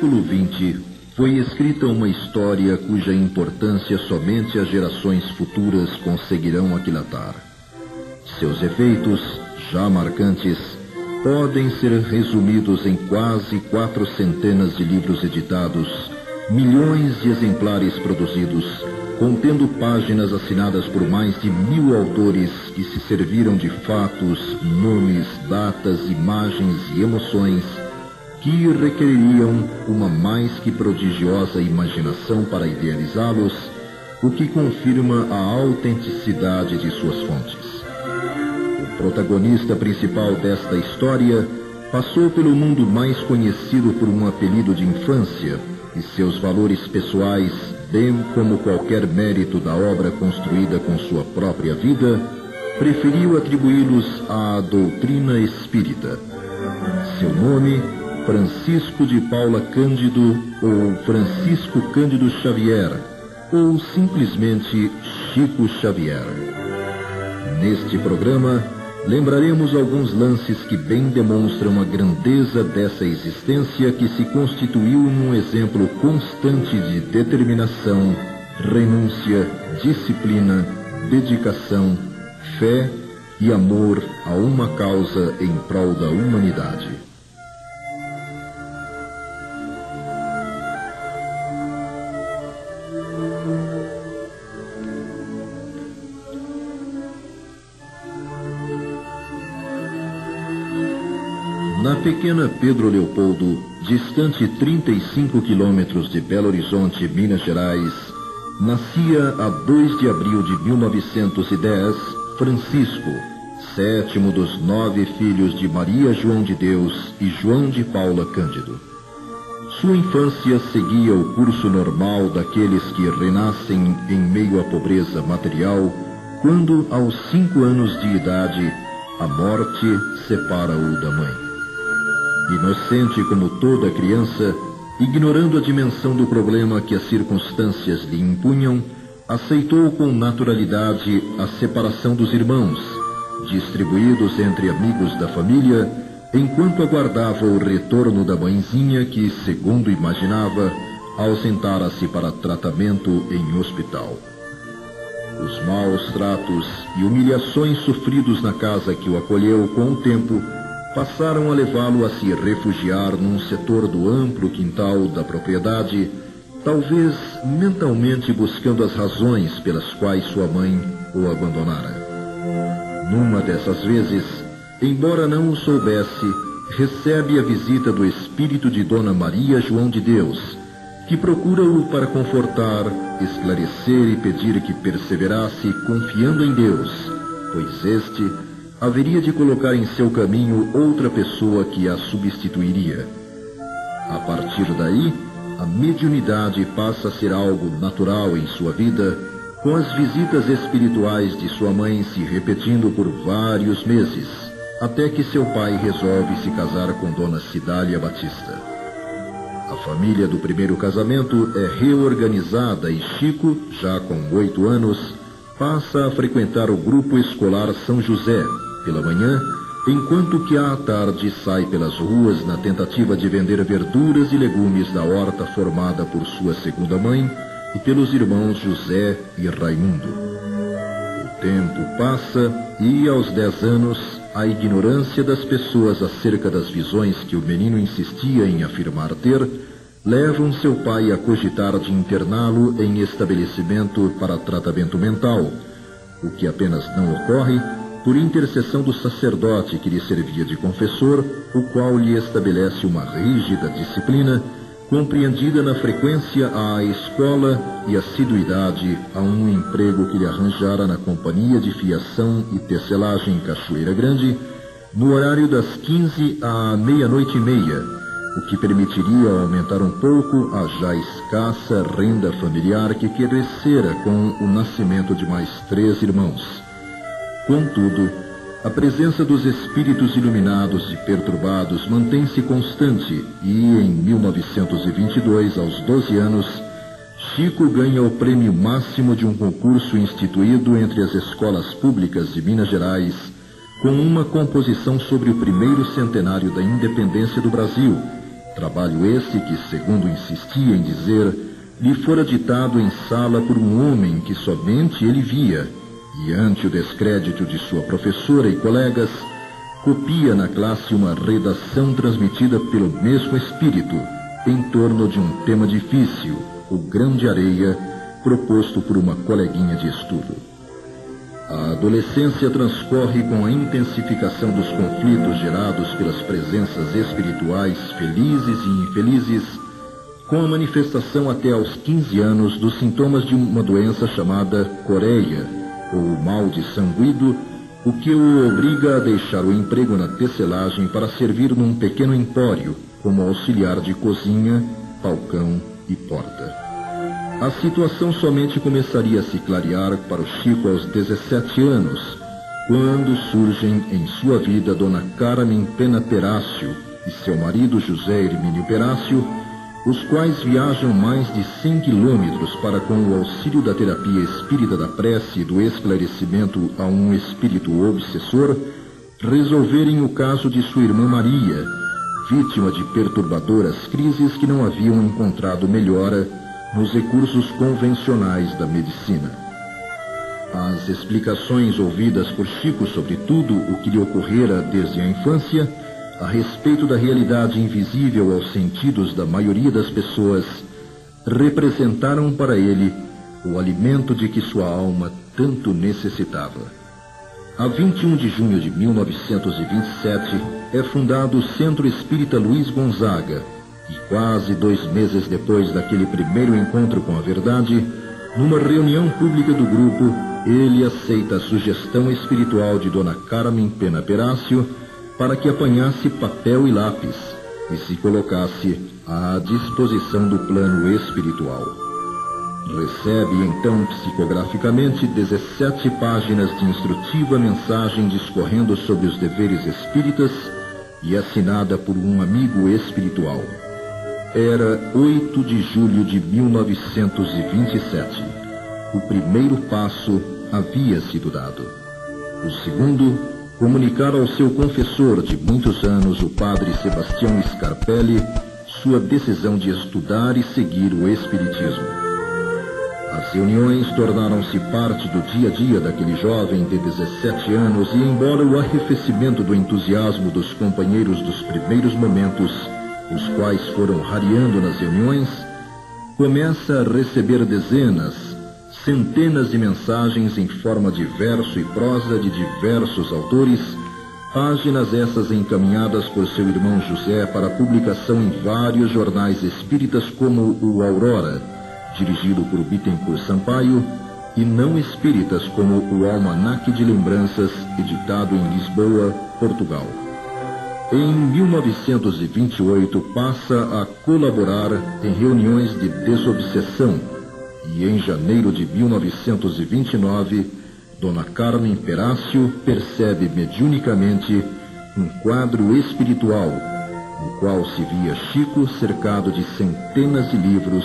século XX foi escrita uma história cuja importância somente as gerações futuras conseguirão aquilatar. Seus efeitos, já marcantes, podem ser resumidos em quase 400 de livros editados, milhões de exemplares produzidos, contendo páginas assinadas por mais de 1000 autores que se serviram de fatos, nomes, datas, imagens e emoções que requereriam uma mais que prodigiosa imaginação para idealizá-los, o que confirma a autenticidade de suas fontes. O protagonista principal desta história passou pelo mundo mais conhecido por um apelido de infância, e seus valores pessoais, bem como qualquer mérito da obra construída com sua própria vida, preferiu atribuí-los à doutrina espírita. Seu nome, Francisco de Paula Cândido, ou Francisco Cândido Xavier, ou simplesmente Chico Xavier. Neste programa, lembraremos alguns lances que bem demonstram a grandeza dessa existência que se constituiu num exemplo constante de determinação, renúncia, disciplina, dedicação, fé e amor a uma causa em prol da humanidade. Na pequena Pedro Leopoldo, distante 35 quilômetros de Belo Horizonte, Minas Gerais, nascia a 2 de abril de 1910, Francisco, sétimo dos 9 filhos de Maria João de Deus e João de Paula Cândido. Sua infância seguia o curso normal daqueles que renascem em meio à pobreza material, quando, aos 5 anos de idade, a morte separa-o da mãe. Inocente como toda criança, ignorando a dimensão do problema que as circunstâncias lhe impunham, aceitou com naturalidade a separação dos irmãos, distribuídos entre amigos da família, enquanto aguardava o retorno da mãezinha que, segundo imaginava, ausentara-se para tratamento em hospital. Os maus tratos e humilhações sofridos na casa que o acolheu com o tempo passaram a levá-lo a se refugiar num setor do amplo quintal da propriedade, talvez mentalmente buscando as razões pelas quais sua mãe o abandonara. Numa dessas vezes, embora não o soubesse, recebe a visita do espírito de Dona Maria João de Deus, que procura-o para confortar, esclarecer e pedir que perseverasse confiando em Deus, pois este haveria de colocar em seu caminho outra pessoa que a substituiria. A partir daí, a mediunidade passa a ser algo natural em sua vida, com as visitas espirituais de sua mãe se repetindo por vários meses, até que seu pai resolve se casar com Dona Cidália Batista. A família do primeiro casamento é reorganizada e Chico, já com 8 anos, passa a frequentar o grupo escolar São José, pela manhã, enquanto que à tarde sai pelas ruas na tentativa de vender verduras e legumes da horta formada por sua segunda mãe e pelos irmãos José e Raimundo. O tempo passa e, aos 10 anos, a ignorância das pessoas acerca das visões que o menino insistia em afirmar ter, levam seu pai a cogitar de interná-lo em estabelecimento para tratamento mental, o que apenas não ocorre por intercessão do sacerdote que lhe servia de confessor, o qual lhe estabelece uma rígida disciplina, compreendida na frequência à escola e assiduidade a um emprego que lhe arranjara na companhia de fiação e tecelagem em Cachoeira Grande, no horário das 15 à meia-noite e meia, o que permitiria aumentar um pouco a já escassa renda familiar que crescera com o nascimento de mais 3 irmãos. Contudo, a presença dos espíritos iluminados e perturbados mantém-se constante e, em 1922, aos 12 anos, Chico ganha o prêmio máximo de um concurso instituído entre as escolas públicas de Minas Gerais, com uma composição sobre o primeiro centenário da independência do Brasil, Trabalho esse que, segundo insistia em dizer, lhe fora ditado em sala por um homem que somente ele via, e ante o descrédito de sua professora e colegas, copia na classe uma redação transmitida pelo mesmo espírito, em torno de um tema difícil, o grão de areia, proposto por uma coleguinha de estudo. A adolescência transcorre com a intensificação dos conflitos gerados pelas presenças espirituais felizes e infelizes, com a manifestação até aos 15 anos dos sintomas de uma doença chamada coreia, ou mal de sanguído, o que o obriga a deixar o emprego na tecelagem para servir num pequeno empório, como auxiliar de cozinha, balcão e porta. A situação somente começaria a se clarear para o Chico aos 17 anos, quando surgem em sua vida Dona Carmen Pena Perácio e seu marido José Hermínio Perácio, os quais viajam mais de 100 quilômetros para, com o auxílio da terapia espírita da prece e do esclarecimento a um espírito obsessor, resolverem o caso de sua irmã Maria, vítima de perturbadoras crises que não haviam encontrado melhora nos recursos convencionais da medicina. As explicações ouvidas por Chico sobre tudo o que lhe ocorrera desde a infância, a respeito da realidade invisível aos sentidos da maioria das pessoas, representaram para ele o alimento de que sua alma tanto necessitava. A 21 de junho de 1927 é fundado o Centro Espírita Luiz Gonzaga, e quase 2 meses depois daquele primeiro encontro com a verdade, numa reunião pública do grupo, ele aceita a sugestão espiritual de Dona Carmen Pena Perácio para que apanhasse papel e lápis e se colocasse à disposição do plano espiritual. Recebe então psicograficamente 17 páginas de instrutiva mensagem discorrendo sobre os deveres espíritas e assinada por um amigo espiritual. Era 8 de julho de 1927. O primeiro passo havia sido dado. O segundo, comunicar ao seu confessor de muitos anos, o padre Sebastião Scarpelli, sua decisão de estudar e seguir o espiritismo. As reuniões tornaram-se parte do dia a dia daquele jovem de 17 anos e, embora o arrefecimento do entusiasmo dos companheiros dos primeiros momentos, os quais foram rareando nas reuniões, começa a receber dezenas, centenas de mensagens em forma de verso e prosa de diversos autores, páginas essas encaminhadas por seu irmão José para publicação em vários jornais espíritas como o Aurora, dirigido por Bittencourt Sampaio, e não espíritas como o Almanaque de Lembranças, editado em Lisboa, Portugal. Em 1928 passa a colaborar em reuniões de desobsessão e em janeiro de 1929, Dona Carmen Perácio percebe mediunicamente um quadro espiritual no qual se via Chico cercado de centenas de livros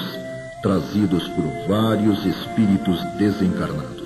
trazidos por vários espíritos desencarnados.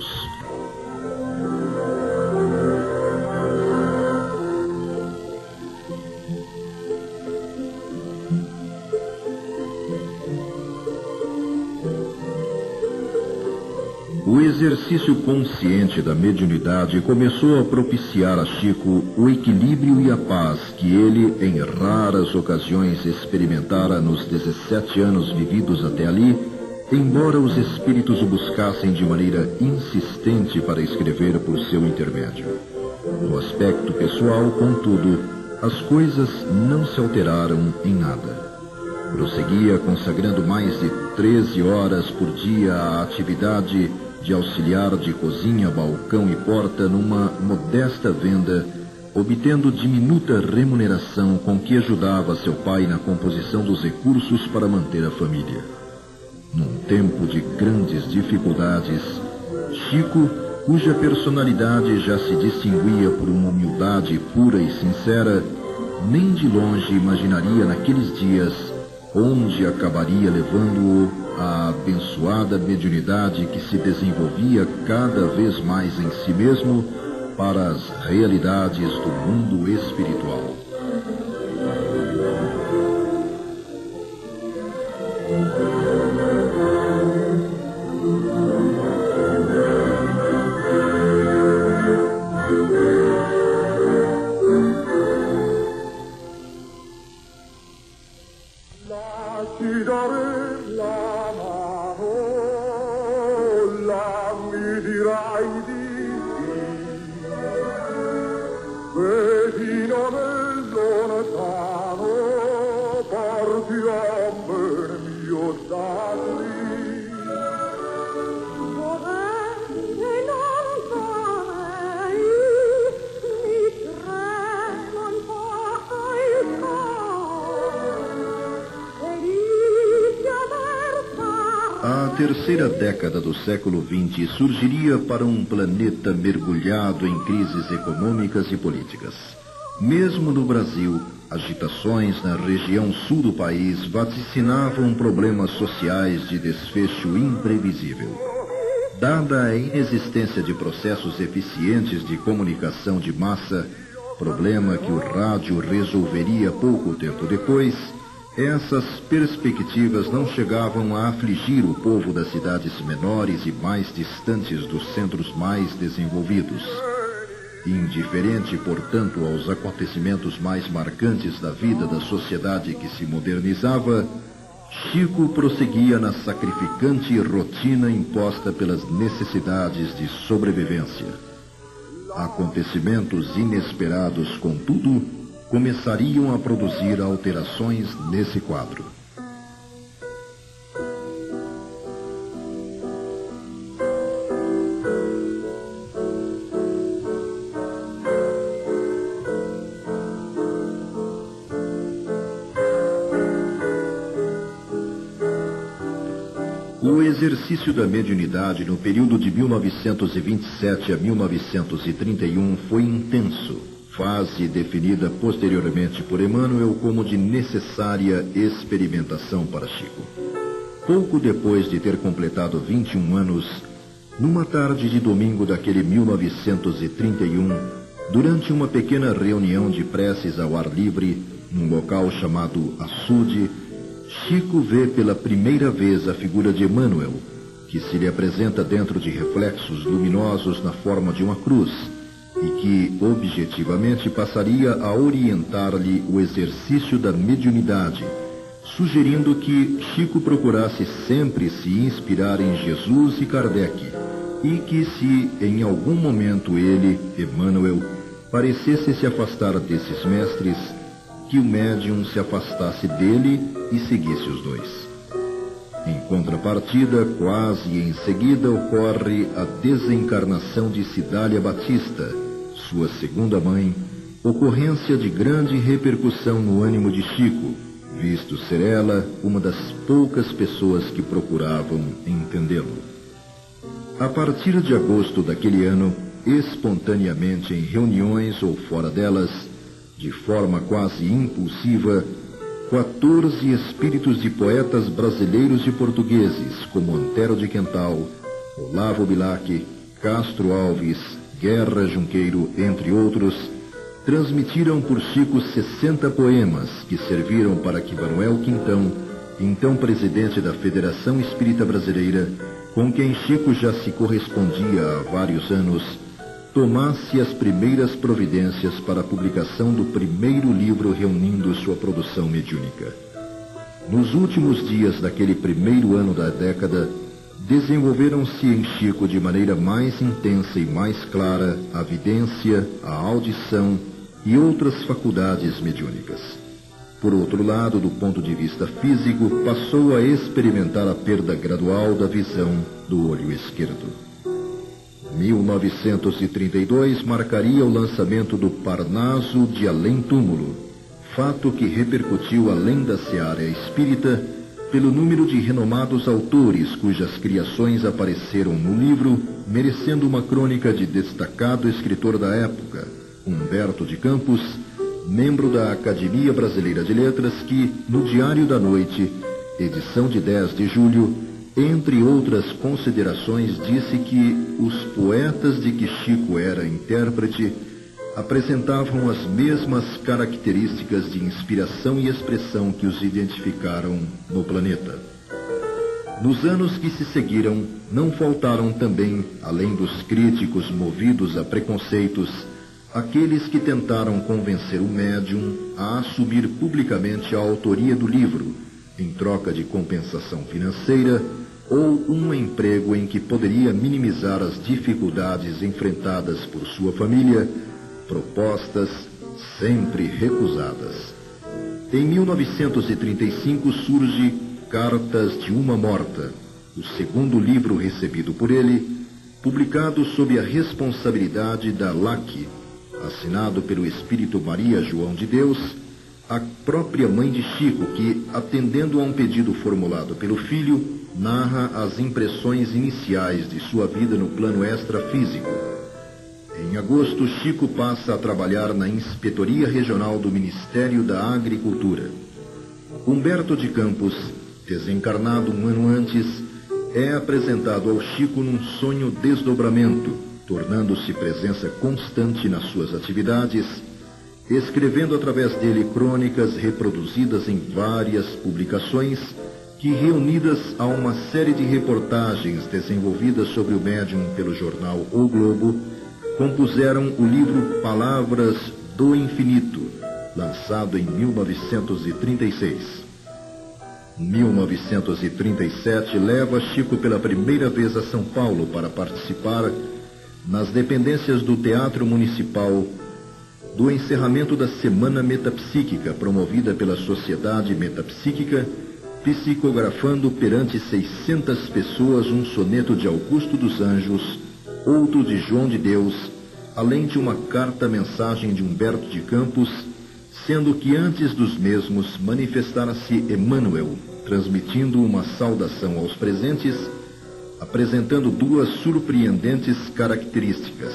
O exercício consciente da mediunidade começou a propiciar a Chico o equilíbrio e a paz que ele, em raras ocasiões, experimentara nos 17 anos vividos até ali, embora os espíritos o buscassem de maneira insistente para escrever por seu intermédio. No aspecto pessoal, contudo, as coisas não se alteraram em nada. Prosseguia consagrando mais de 13 horas por dia à atividade de auxiliar de cozinha, balcão e porta numa modesta venda, obtendo diminuta remuneração com que ajudava seu pai na composição dos recursos para manter a família. Num tempo de grandes dificuldades, Chico, cuja personalidade já se distinguia por uma humildade pura e sincera, nem de longe imaginaria naqueles dias onde acabaria levando-o a abençoada mediunidade que se desenvolvia cada vez mais em si mesmo para as realidades do mundo espiritual. A terceira década do século XX surgiria para um planeta mergulhado em crises econômicas e políticas. Mesmo no Brasil, agitações na região sul do país vaticinavam problemas sociais de desfecho imprevisível. Dada a inexistência de processos eficientes de comunicação de massa, problema que o rádio resolveria pouco tempo depois, essas perspectivas não chegavam a afligir o povo das cidades menores e mais distantes dos centros mais desenvolvidos. Indiferente, portanto, aos acontecimentos mais marcantes da vida da sociedade que se modernizava, Chico prosseguia na sacrificante rotina imposta pelas necessidades de sobrevivência. Acontecimentos inesperados, contudo, começariam a produzir alterações nesse quadro. O exercício da mediunidade no período de 1927 a 1931 foi intenso, fase definida posteriormente por Emmanuel como de necessária experimentação para Chico. Pouco depois de ter completado 21 anos, numa tarde de domingo daquele 1931, durante uma pequena reunião de preces ao ar livre, num local chamado Açude, Chico vê pela primeira vez a figura de Emmanuel, que se lhe apresenta dentro de reflexos luminosos na forma de uma cruz, e que, objetivamente, passaria a orientar-lhe o exercício da mediunidade, sugerindo que Chico procurasse sempre se inspirar em Jesus e Kardec, e que se, em algum momento, ele, Emmanuel, parecesse se afastar desses mestres, que o médium se afastasse dele e seguisse os dois. Em contrapartida, quase em seguida, ocorre a desencarnação de Cidália Batista, sua segunda mãe, ocorrência de grande repercussão no ânimo de Chico, visto ser ela uma das poucas pessoas que procuravam entendê-lo. A partir de agosto daquele ano, espontaneamente em reuniões ou fora delas, de forma quase impulsiva, 14 espíritos de poetas brasileiros e portugueses, como Antero de Quental, Olavo Bilac, Castro Alves, Guerra Junqueiro, entre outros, transmitiram por Chico 60 poemas que serviram para que Manuel Quintão, então presidente da Federação Espírita Brasileira, com quem Chico já se correspondia há vários anos, tomasse as primeiras providências para a publicação do primeiro livro reunindo sua produção mediúnica. Nos últimos dias daquele primeiro ano da década, desenvolveram-se em Chico de maneira mais intensa e mais clara a vidência, a audição e outras faculdades mediúnicas. Por outro lado, do ponto de vista físico, passou a experimentar a perda gradual da visão do olho esquerdo. 1932 marcaria o lançamento do Parnaso de Além Túmulo, fato que repercutiu além da seara espírita pelo número de renomados autores cujas criações apareceram no livro, merecendo uma crônica de destacado escritor da época, Humberto de Campos, membro da Academia Brasileira de Letras, que, no Diário da Noite, edição de 10 de julho, entre outras considerações, disse que os poetas de que Chico era intérprete apresentavam as mesmas características de inspiração e expressão que os identificaram no planeta. Nos anos que se seguiram, não faltaram também, além dos críticos movidos a preconceitos, aqueles que tentaram convencer o médium a assumir publicamente a autoria do livro, em troca de compensação financeira ou um emprego em que poderia minimizar as dificuldades enfrentadas por sua família, propostas sempre recusadas. Em 1935 surge Cartas de uma Morta, o segundo livro recebido por ele, publicado sob a responsabilidade da LAC, assinado pelo Espírito Maria João de Deus, a própria mãe de Chico, que, atendendo a um pedido formulado pelo filho, narra as impressões iniciais de sua vida no plano extrafísico. Em agosto, Chico passa a trabalhar na Inspetoria Regional do Ministério da Agricultura. Humberto de Campos, desencarnado um ano antes, é apresentado ao Chico num sonho desdobramento, tornando-se presença constante nas suas atividades, escrevendo através dele crônicas reproduzidas em várias publicações que, reunidas a uma série de reportagens desenvolvidas sobre o médium pelo jornal O Globo, compuseram o livro Palavras do Infinito, lançado em 1936. 1937 leva Chico pela primeira vez a São Paulo para participar, nas dependências do Teatro Municipal, do encerramento da Semana Metapsíquica, promovida pela Sociedade Metapsíquica, psicografando perante 600 pessoas um soneto de Augusto dos Anjos, outro de João de Deus, além de uma carta-mensagem de Humberto de Campos, sendo que antes dos mesmos manifestara-se Emmanuel, transmitindo uma saudação aos presentes, apresentando duas surpreendentes características.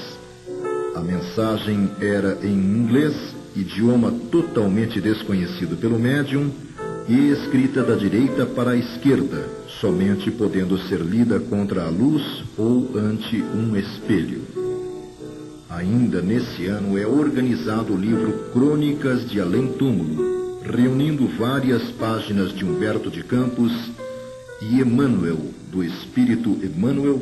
A mensagem era em inglês, idioma totalmente desconhecido pelo médium, e escrita da direita para a esquerda, somente podendo ser lida contra a luz ou ante um espelho. Ainda nesse ano é organizado o livro Crônicas de Além Túmulo, reunindo várias páginas de Humberto de Campos e Emmanuel, do Espírito Emmanuel,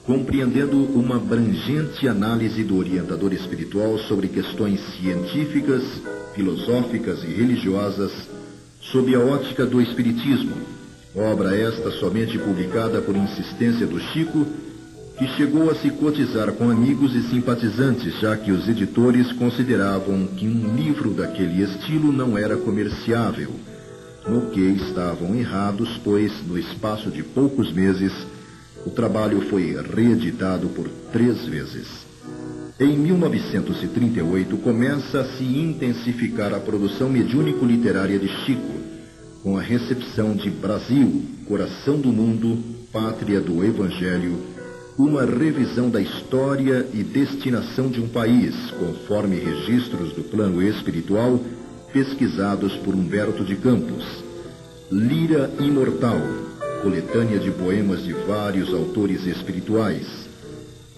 compreendendo uma abrangente análise do orientador espiritual sobre questões científicas, filosóficas e religiosas, sob a ótica do Espiritismo, obra esta somente publicada por insistência do Chico, que chegou a se cotizar com amigos e simpatizantes, já que os editores consideravam que um livro daquele estilo não era comerciável, no que estavam errados, pois, no espaço de poucos meses, o trabalho foi reeditado por 3 vezes. Em 1938, começa a se intensificar a produção mediúnico-literária de Chico, com a recepção de Brasil, Coração do Mundo, Pátria do Evangelho, uma revisão da história e destinação de um país, conforme registros do plano espiritual, pesquisados por Humberto de Campos. Lira Imortal, coletânea de poemas de vários autores espirituais.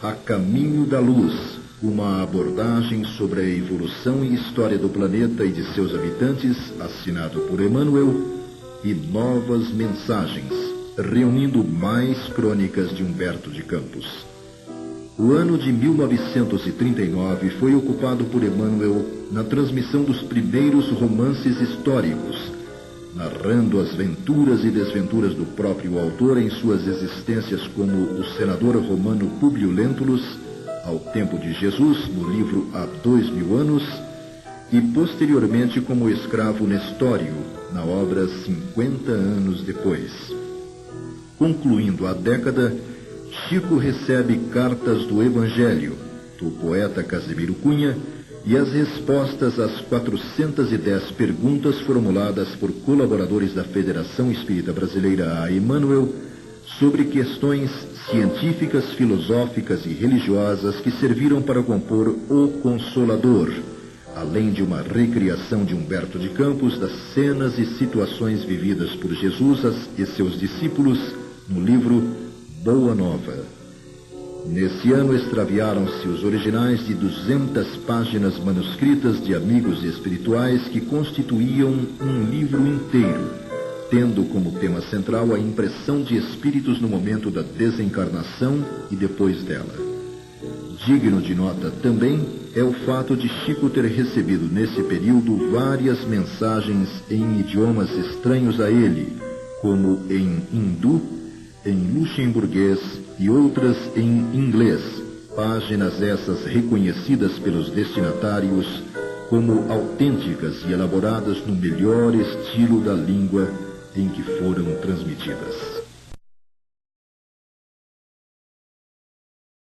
A Caminho da Luz, uma abordagem sobre a evolução e história do planeta e de seus habitantes, assinado por Emmanuel, e Novas Mensagens, reunindo mais crônicas de Humberto de Campos. O ano de 1939 foi ocupado por Emmanuel na transmissão dos primeiros romances históricos, narrando as venturas e desventuras do próprio autor em suas existências como o senador romano Públio Lentulus, ao tempo de Jesus, no livro Há 2000 anos, e posteriormente como escravo Nestório, na obra 50 anos depois. Concluindo a década, Chico recebe cartas do Evangelho, do poeta Casimiro Cunha, e as respostas às 410 perguntas formuladas por colaboradores da Federação Espírita Brasileira a Emmanuel sobre questões científicas, filosóficas e religiosas que serviram para compor O Consolador, além de uma recriação de Humberto de Campos das cenas e situações vividas por Jesus e seus discípulos no livro Boa Nova. Nesse ano extraviaram-se os originais de 200 páginas manuscritas de amigos espirituais que constituíam um livro inteiro, tendo como tema central a impressão de espíritos no momento da desencarnação e depois dela. Digno de nota também é o fato de Chico ter recebido nesse período várias mensagens em idiomas estranhos a ele, como em hindu, em luxemburguês e outras em inglês, páginas essas reconhecidas pelos destinatários como autênticas e elaboradas no melhor estilo da língua em que foram transmitidas.